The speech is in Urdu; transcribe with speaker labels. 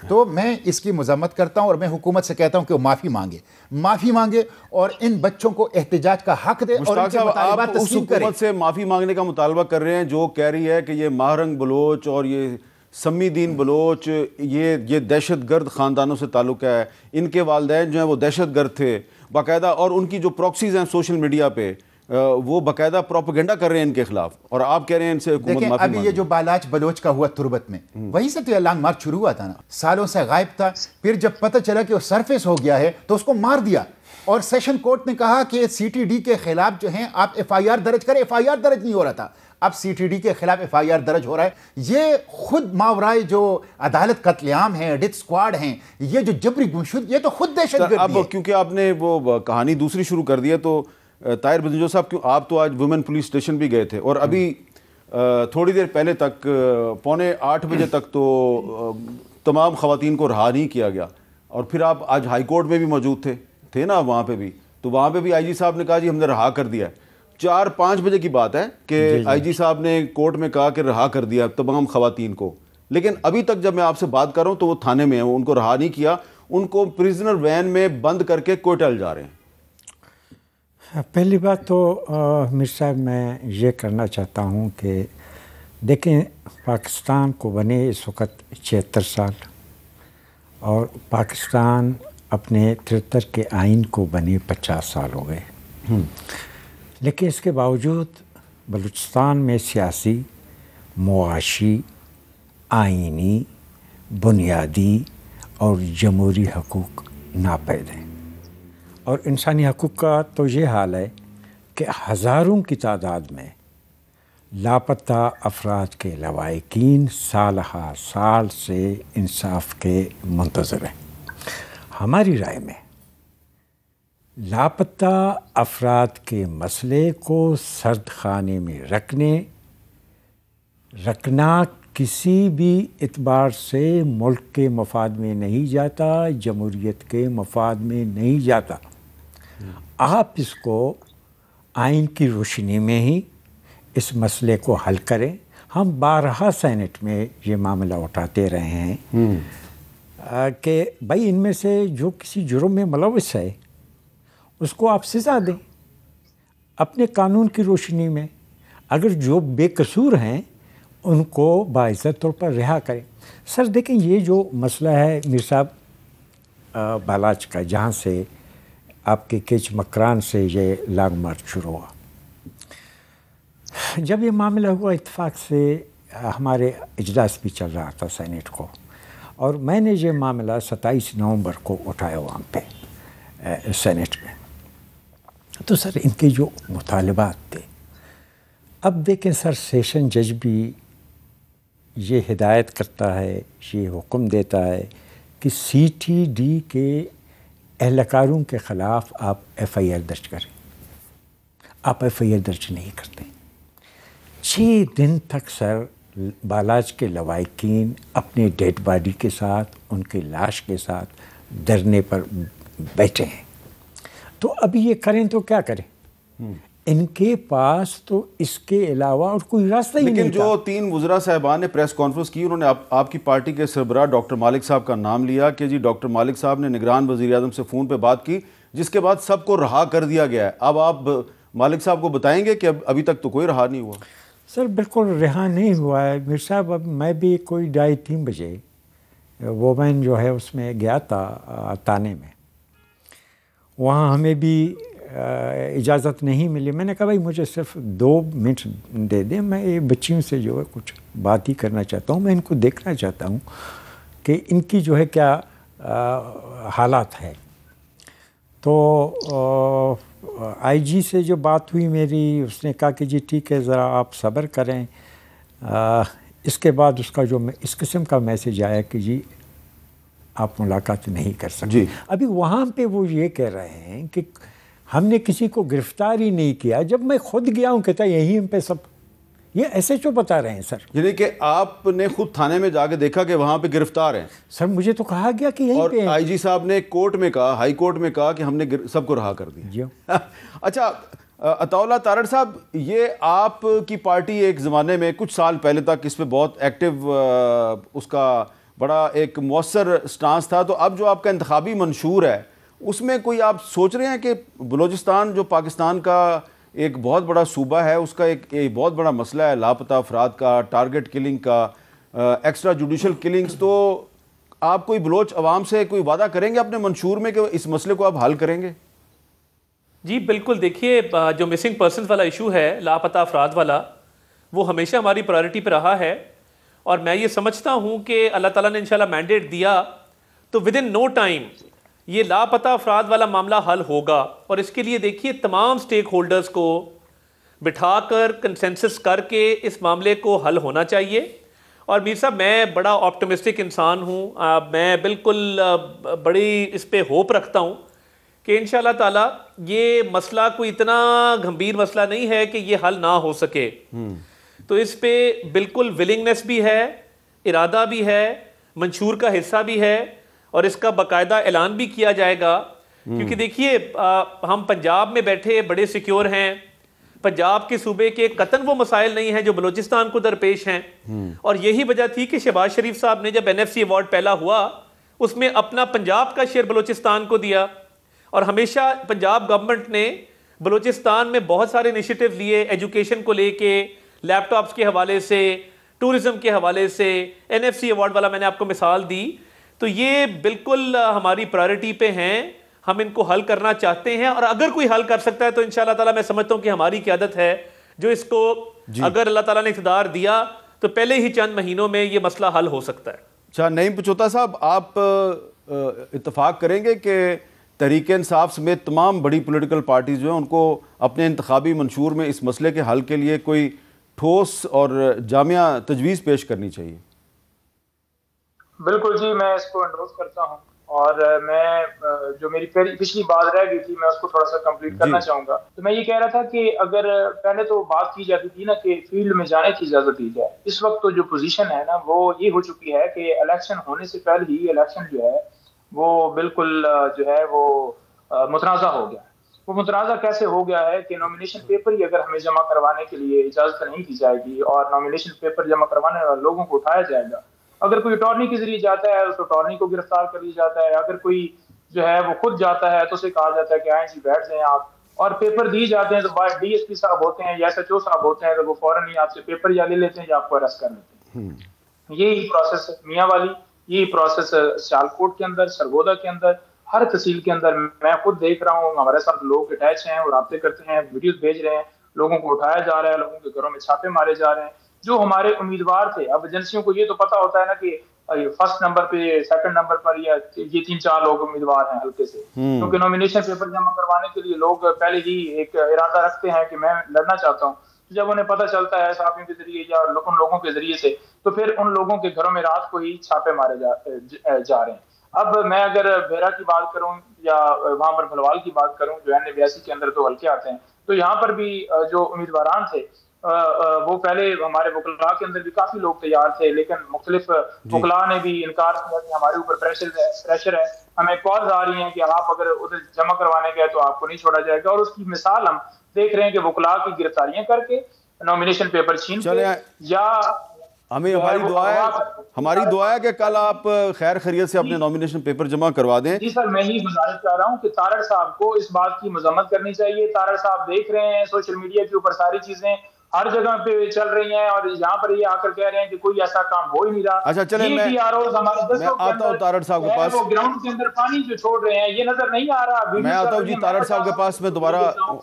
Speaker 1: تو میں اس کی مذمت کرتا ہوں اور میں حکومت سے کہتا ہوں کہ وہ معافی مانگے اور ان بچوں کو احتجاج کا حق دے اور ان کے مطالبات تسلیم کرے۔
Speaker 2: آپ اس حکومت سے معافی مانگنے کا مطالبہ کر رہے ہیں جو کہہ رہی ہے کہ یہ ماہرنگ بلوچ اور یہ سمی دین بلوچ یہ دہشت گرد خاندانوں سے تعلق ہے، ان کے والدین جو ہیں وہ دہشت گرد تھے باقاعدہ، اور ان کی جو پروکسیز ہیں سوشل میڈیا پہ وہ باقاعدہ پروپیگنڈا کر رہے ہیں ان کے خلاف، اور آپ کہہ رہے ہیں ان سے حکومت معافی
Speaker 1: ابھی یہ جو بالاچ بلوچ کا ہوا تربت میں، وہیں سے تو یہ لانگ مارچ شروع ہوا تھا نا، سالوں سے غائب تھا، پھر جب پتہ چلا کہ وہ سرفیس ہو گیا ہے تو اس کو مار دیا، اور سیشن کورٹ نے کہا کہ سی ٹی ڈی کے خلاف جو ہیں آپ ایف آئی آر درج کریں، ایف آئی آر درج نہیں ہو رہا تھا، اب سی ٹی ڈی کے خلاف ایف آئی آر درج ہو رہا ہے۔ یہ خود ماورائے جو عدالت قتل عام ہیں، ڈیتھ سکواڈ ہیں، یہ جو جبری گمشد، یہ تو خود دہشت گردی ہے۔
Speaker 2: اب کیونکہ آپ نے وہ کہانی دوسری شروع کر دی ہے تو طاہر بزنجو صاحب، کیوں آپ تو آج وومن پولیس اسٹیشن بھی گئے تھے اور ابھی تھوڑی دیر پہلے تک 7:45 بجے تک تو تمام خواتین کو رہا نہیں کیا گیا، اور پھر آپ آج ہائی کورٹ میں بھی موجود تھے نا وہاں پہ بھی، تو وہاں پہ بھی آئی جی صاحب نے کہا جی ہم نے رہا کر دیا ہے۔ 4-5 بجے کی بات ہے کہ آئی جی صاحب نے کورٹ میں کہا کہ رہا کر دیا تمام خواتین کو، لیکن ابھی تک جب میں آپ سے بات کر رہا ہوں تو وہ تھانے میں ہیں، ان کو رہا نہیں کیا، ان کو پریزنر وین میں بند کر کے کوئٹہ لے جا رہے ہیں۔
Speaker 3: پہلی بات تو میر صاحب میں یہ کرنا چاہتا ہوں کہ دیکھیں پاکستان کو بنے اس وقت 76 سال، اور پاکستان اپنے 73 کے آئین کو بنے 50 سال ہو گئے، لیکن اس کے باوجود بلوچستان میں سیاسی، معاشی، آئینی، بنیادی اور جمہوری حقوق ناپید ہیں، اور انسانی حقوق کا تو یہ حال ہے کہ ہزاروں کی تعداد میں لاپتہ افراد کے لواحقین سالہ سال سے انصاف کے منتظر ہیں۔ ہماری رائے میں لاپتہ افراد کے مسئلے کو سرد خانے میں رکھنا کسی بھی اعتبار سے ملک کے مفاد میں نہیں جاتا، جمہوریت کے مفاد میں نہیں جاتا۔ آپ اس کو آئین کی روشنی میں ہی اس مسئلے کو حل کریں۔ ہم بارہا سینٹ میں یہ معاملہ اٹھاتے رہے ہیں کہ بھائی ان میں سے جو کسی جرم میں ملوث ہے اس کو آپ سزا دیں اپنے قانون کی روشنی میں، اگر جو بے قصور ہیں ان کو باعزت طور پر رہا کریں۔ سر دیکھیں یہ جو مسئلہ ہے میر صاحب بالاچ کا، جہاں سے آپ کے کیچ مکران سے یہ لانگ مارچ شروع ہوا، جب یہ معاملہ ہوا اتفاق سے ہمارے اجلاس بھی چل رہا تھا سینٹ کو، اور میں نے یہ معاملہ 27 نومبر کو اٹھایا وہاں پہ سینٹ میں، تو سر ان کے جو مطالبات تھے، اب دیکھیں سر سیشن جج بھی یہ ہدایت کرتا ہے، یہ حکم دیتا ہے کہ سی ٹی ڈی کے اہلکاروں کے خلاف آپ ایف آئی آر درج کریں، آپ ایف آئی آر درج نہیں کرتے۔ 6 دن تک سر بالاچ کے لواحقین اپنے ڈیڈ باڈی کے ساتھ، ان کے لاش کے ساتھ دھرنے پر بیٹھے ہیں، تو ابھی یہ کریں تو کیا کریں؟ ان کے پاس تو اس کے علاوہ اور کوئی راستہ ہی نہیں تھا۔
Speaker 2: لیکن جو 3 وزراء صاحبان نے پریس کانفرنس کی، انہوں نے آپ کی پارٹی کے سربراہ ڈاکٹر مالک صاحب کا نام لیا کہ جی ڈاکٹر مالک صاحب نے نگران وزیر اعظم سے فون پہ بات کی، جس کے بعد سب کو رہا کر دیا گیا ہے۔ اب آپ مالک صاحب کو بتائیں گے کہ ابھی تک تو کوئی رہا نہیں ہوا؟
Speaker 3: سر بالکل رہا نہیں ہوا ہے میر صاحب۔ اب میں بھی کوئی 2:30-3 بجے وومین جو ہے اس میں گیا تھا تانے میں، وہاں ہمیں بھی اجازت نہیں ملی۔ میں نے کہا بھائی مجھے صرف 2 منٹ دے دیں، میں یہ بچیوں سے جو ہے کچھ بات ہی کرنا چاہتا ہوں، میں ان کو دیکھنا چاہتا ہوں کہ ان کی جو ہے کیا حالات ہے۔ تو آئی جی سے جو بات ہوئی میری، اس نے کہا کہ جی ٹھیک ہے ذرا آپ صبر کریں۔ اس کے بعد اس کا جو اس قسم کا میسج آیا کہ جی آپ ملاقات نہیں کر سکتے۔
Speaker 2: جی
Speaker 3: ابھی وہاں پہ وہ یہ کہہ رہے ہیں کہ ہم نے کسی کو گرفتار ہی نہیں کیا، جب میں خود گیا ہوں کہتا یہی ہم پہ سب، یہ ایسے جو بتا رہے ہیں سر۔
Speaker 2: یعنی کہ آپ نے خود تھانے میں جا کے دیکھا کہ وہاں پہ گرفتار ہیں؟
Speaker 3: سر مجھے تو کہا گیا کہ یہیں
Speaker 2: اور
Speaker 3: پہ ہیں۔
Speaker 2: آئی جی صاحب نے کورٹ میں کہا، ہائی کورٹ میں کہا کہ ہم نے سب کو رہا کر دیا۔
Speaker 3: جی
Speaker 2: اچھا عطاء اللہ تارڑ صاحب، یہ آپ کی پارٹی ایک زمانے میں کچھ سال پہلے تک اس پہ بہت ایکٹیو اس کا بڑا ایک مؤثر سٹانس تھا. تو اب جو آپ کا انتخابی منشور ہے اس میں کوئی آپ سوچ رہے ہیں کہ بلوچستان جو پاکستان کا ایک بہت بڑا صوبہ ہے, اس کا ایک بہت بڑا مسئلہ ہے لاپتہ افراد کا, ٹارگٹ کلنگ کا, ایکسٹرا جوڈیشل کلنگز, تو آپ کوئی بلوچ عوام سے کوئی وعدہ کریں گے اپنے منشور میں کہ اس مسئلے کو آپ حل کریں گے؟
Speaker 4: جی بالکل. دیکھیے جو مسنگ پرسنز والا ایشو ہے, لاپتہ افراد والا, وہ ہمیشہ ہماری پرائرٹی پہ رہا ہے, اور میں یہ سمجھتا ہوں کہ اللہ تعالیٰ نے انشاءاللہ مینڈیٹ دیا تو ود ان نو ٹائم یہ لاپتہ افراد والا معاملہ حل ہوگا. اور اس کے لیے دیکھیے تمام سٹیک ہولڈرز کو بٹھا کر کنسنسس کر کے اس معاملے کو حل ہونا چاہیے. اور میر صاحب میں بڑا آپٹمسٹک انسان ہوں, میں بالکل بڑی اس پہ ہوپ رکھتا ہوں کہ انشاءاللہ تعالیٰ یہ مسئلہ کوئی اتنا گھمبیر مسئلہ نہیں ہے کہ یہ حل نہ ہو سکے. تو اس پہ بالکل ولنگنس بھی ہے, ارادہ بھی ہے, منشور کا حصہ بھی ہے, اور اس کا باقاعدہ اعلان بھی کیا جائے گا. کیونکہ دیکھیے ہم پنجاب میں بیٹھے بڑے سیکیور ہیں, پنجاب کے صوبے کے قطعاً وہ مسائل نہیں ہیں جو بلوچستان کو درپیش ہیں. اور یہی وجہ تھی کہ شہباز شریف صاحب نے جب NFC ایوارڈ پہلا ہوا اس میں اپنا پنجاب کا شیئر بلوچستان کو دیا, اور ہمیشہ پنجاب گورنمنٹ نے بلوچستان میں بہت سارے انیشیٹو لیے, ایجوکیشن کو لے کے, لیپ ٹاپس کے حوالے سے, ٹورزم کے حوالے سے. NFC ایوارڈ والا میں نے آپ کو مثال دی. تو یہ بالکل ہماری پرائرٹی پہ ہیں, ہم ان کو حل کرنا چاہتے ہیں, اور اگر کوئی حل کر سکتا ہے تو انشاءاللہ تعالیٰ میں سمجھتا ہوں کہ ہماری قیادت ہے جو اس کو اگر اللہ تعالیٰ نے اقتدار دیا تو پہلے ہی چند مہینوں میں یہ مسئلہ حل ہو سکتا ہے.
Speaker 2: اچھا نعیم پچوتا صاحب, آپ اتفاق کریں گے کہ تحریک انصاف سمیت تمام بڑی پولیٹیکل پارٹیز جو ہیں ان کو اپنے انتخابی منشور میں اس مسئلے کے حل کے لیے کوئی ٹھوس اور جامع تجویز پیش کرنی چاہیے؟
Speaker 5: بالکل جی, میں اس کو انڈورس کرتا ہوں, اور میں جو میری پچھلی بات رہ گئی تھی میں اس کو تھوڑا سا کمپلیٹ کرنا چاہوں گا. تو میں یہ کہہ رہا تھا کہ اگر پہلے تو بات کی جاتی تھی نا کہ فیلڈ میں جانے کی اجازت دی جائے, اس وقت تو جو پوزیشن ہے نا وہ یہ ہو چکی ہے کہ الیکشن ہونے سے پہلے ہی الیکشن جو ہے وہ بالکل جو ہے وہ متنازع ہو گیا. وہ متنازع کیسے ہو گیا ہے کہ نامینیشن پیپر ہی اگر ہمیں جمع کروانے کے لیے اجازت نہیں دی جائے گی, اور نامینیشن پیپر جمع کروانے والے لوگوں کو اٹھایا جائے گا, اگر کوئی اٹارنی کے ذریعے جاتا ہے تو اٹارنی کو گرفتار کر لیا جاتا ہے, اگر کوئی جو ہے وہ خود جاتا ہے تو اسے کہا جاتا ہے کہ آئیں جی بیٹھ جائیں آپ, اور پیپر دی جاتے ہیں تو DSP صاحب ہوتے ہیں یا SHO صاحب ہوتے ہیں تو وہ فوراً ہی آپ سے پیپر یا لے لیتے ہیں یا آپ کو اریسٹ کر لیتے ہیں. یہی پروسیس میاں والی, یہی پروسیس سیالکوٹ کے اندر, سرگودا کے اندر, ہر تحصیل کے اندر میں خود دیکھ رہا ہوں. ہمارے ساتھ لوگ اٹیچ ہیں, وہ رابطے کرتے ہیں, ویڈیوز بھیج رہے ہیں, لوگوں کو اٹھایا جا رہا ہے, لوگوں کے گھروں میں چھاپے مارے جا رہے ہیں. جو ہمارے امیدوار تھے, اب ایجنسیوں کو یہ تو پتا ہوتا ہے نا کہ فرسٹ نمبر پہ, سیکنڈ نمبر پر یہ 3-4 لوگ امیدوار ہیں ہلکے سے, کیونکہ نامینیشن پیپر جمع کروانے کے لیے لوگ پہلے ہی ایک ارادہ رکھتے ہیں کہ میں لڑنا چاہتا ہوں. جب انہیں پتہ چلتا ہے صحافیوں کے ذریعے یا ان لوگوں کے ذریعے سے, تو پھر ان لوگوں کے گھروں میں رات کو ہی چھاپے مارے جا رہے ہیں. اب میں اگر بھیرا کی بات کروں یا وہاں پر بھلوال کی بات کروں جو NA82 کے اندر 2 حلقے آتے ہیں, تو یہاں پر بھی جو امیدواران تھے وہ پہلے ہمارے وکلاء کے اندر بھی کافی لوگ تیار تھے, لیکن مختلف وکلاء نے بھی انکار کیا کہ ہمارے اوپر پریشر ہے, ہمیں کالز آ رہی ہیں کہ آپ اگر ادھر جمع کروانے گئے تو آپ کو نہیں چھوڑا جائے گا. اور اس کی مثال ہم دیکھ رہے ہیں کہ وکلاء کی گرفتاریاں کر کے نامینیشن پیپر چھین کے, یا
Speaker 2: ہماری دعا ہے کہ کل آپ خیر خیریت سے اپنے نامینیشن پیپر جمع کروا دیں.
Speaker 5: جی سر, میں ہی گزارش کر رہا ہوں کہ تارڑ صاحب کو اس بات کی مذمت کرنی چاہیے. تارڑ صاحب دیکھ رہے ہیں سوشل میڈیا کے اوپر ساری چیزیں ہر جگہ پہ چل رہی ہیں, اور یہاں پر یہ آ کر کہہ رہے ہیں کہ کوئی ایسا کام ہو ہی نہیں رہا.
Speaker 2: اچھا چلیں, میں آتا ہوں تارڑ صاحب کے پاس.
Speaker 5: وہ گراؤنڈ کے اندر پانی جو چھوڑ رہے ہیں یہ نظر نہیں آ رہا.
Speaker 2: میں آتا ہوں جی تارڑ صاحب کے پاس, میں دوبارہ